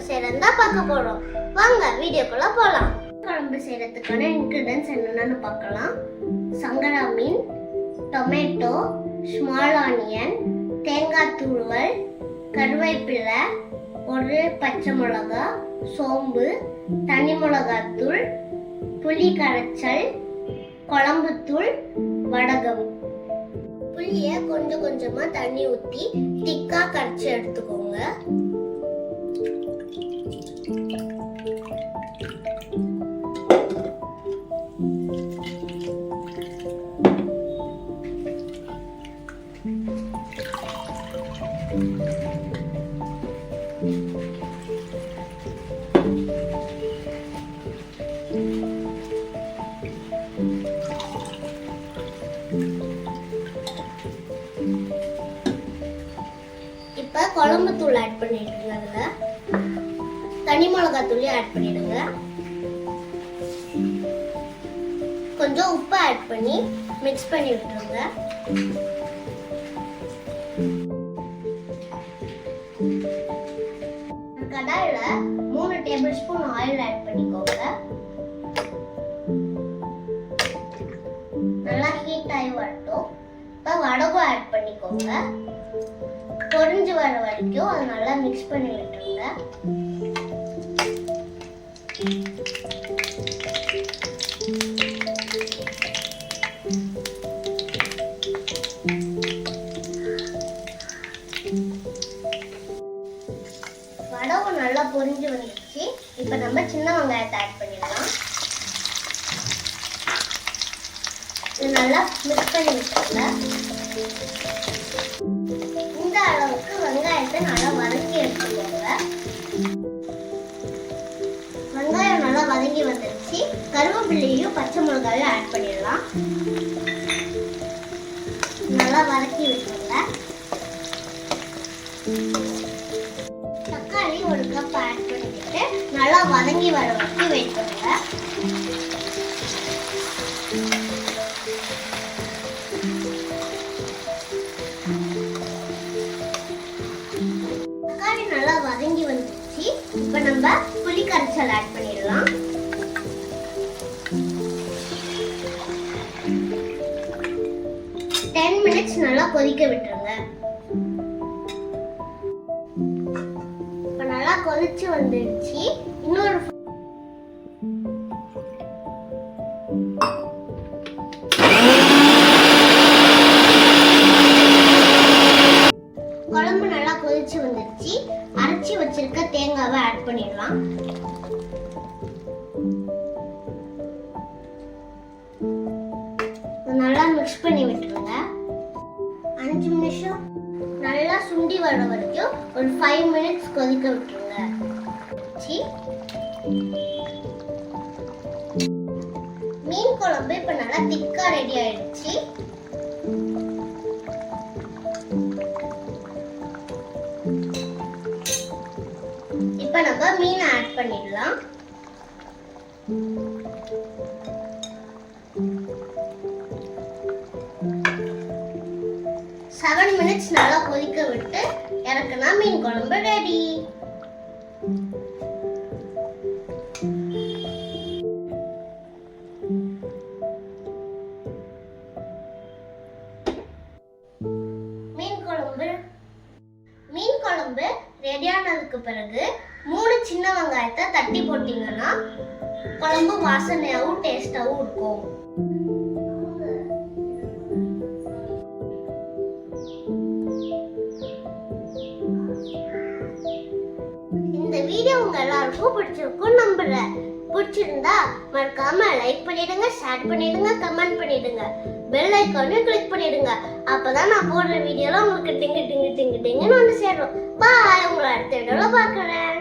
குழம்பு செய்யறதா பார்க்க போறோம். வாங்க வீடியோக்குள்ள போலாம். குழம்பு செய்யறதுக்கான இன்கிரிடியன்ட்ஸ் என்னென்னு பார்க்கலாம். சங்கரா மீன், டொமேட்டோ, ஸ்மால் ஆனியன், தேங்காய் துருவல், கருவேப்பிலை, ஒரு பச்சை மிளகாய், சோம்பு, தனி மிளகாத்தூள், புளி கரைச்சல், குழம்புத்தூள், வடகம். புளியை கொஞ்சம் கொஞ்சமா தண்ணி ஊற்றி திக்கா கரைச்சி எடுத்துக்கோங்க. இப்ப குழம்பு தூள் ஆட் பண்ணிடுங்க. அதுல தனி மிளகாய் தூள் ஆட் பண்ணிடுங்க. கொஞ்சம் உப்பு ஆட் பண்ணி மிக்ஸ் பண்ணி விட்டுருங்க. கடாயில 3 டேபிள் ஸ்பூன் ஆயில் ஆட் பண்ணிக்கோங்க. நல்லா ஹீட் ஆகி வரட்டும். இப்ப வடகம் ஆட் பண்ணிக்கோங்க. பொரிஞ்சு வர வரைக்கும் அதை நல்லா மிக்ஸ் பண்ணி விட்டுருங்க. வடகம் நல்லா பொரிஞ்சு வந்துச்சு. இப்ப நம்ம சின்ன வெங்காயத்தை ஆட் பண்ணிடலாம். இது நல்லா மிக்ஸ் பண்ணி விட்டுருங்க. இந்த அளவுக்கு வெங்காயத்தை நல்லா வதக்கி எடுத்துக்கோங்க. வெங்காயம் நல்லா வதங்கி வந்துருச்சு. கருவேப்பிலையும் பச்சை மிளகாயும் ஆட் பண்ணிடலாம். நல்லா வதக்கி விட்டுருங்க. தக்காளி 1 கப் ஆட் பண்ணிட்டு நல்லா வதங்கி வர வரைக்கும் வெயிட் பண்ணுங்க. தக்காளி நல்லா வதங்கி வந்துருச்சு. இப்ப நம்ம புளி கரைச்சல் ஆட் பண்ணிடலாம். மினிட்ஸ் நல்லா கொதிக்க விட்டுருங்க. இப்ப நல்லா கொதிச்சு வந்துருச்சு. இன்னொரு குழம்பு நல்லா கொதிச்சு வந்துருச்சு. அரைச்சி வச்சிருக்க தேங்காவை ஆட் பண்ணிடலாம். நல்லா மிக்ஸ் பண்ணி விட்டுருங்க. 5 நிமிஷம் நல்லா சுண்டி வர வரைக்கும் ஒரு 5 மினிட்ஸ் கொதிக்க விட்டுருங்க. மீன் குழம்பு இப்ப நல்லா திக்கா ரெடி ஆயிடுச்சு. இப்ப நம்ம மீன் ஆட் பண்ணிடலாம். செவன் மினிட்ஸ் நல்லா கொதிக்க விட்டு இறக்குனா மீன் குழம்பு ரெடி. மீன் குழம்பு ரெடியானதுக்கு பிறகு 3 சின்ன வெங்காயத்தை தட்டி போட்டீங்கன்னா குழம்பு வாசனையாவும் டேஸ்டாவும் இருக்கும். இந்த வீடியோ உங்க எல்லாருக்கும் பிடிச்சிருக்கும் நம்புறேன். பிடிச்சிருந்தா மறக்காம லைக் பண்ணிடுங்க, ஷேர் பண்ணிடுங்க, கமெண்ட் பண்ணிடுங்க, பெல் ஐகானையும் கிளிக் பண்ணிடுங்க. அப்பதான் நான் போடுற வீடியோல உங்களுக்கு டிங்கு டிங்கு டிங்கு டிங்குன்னு வந்து சேரும். பாய். உங்களை அடுத்த வீடியோல பார்க்கறேன்.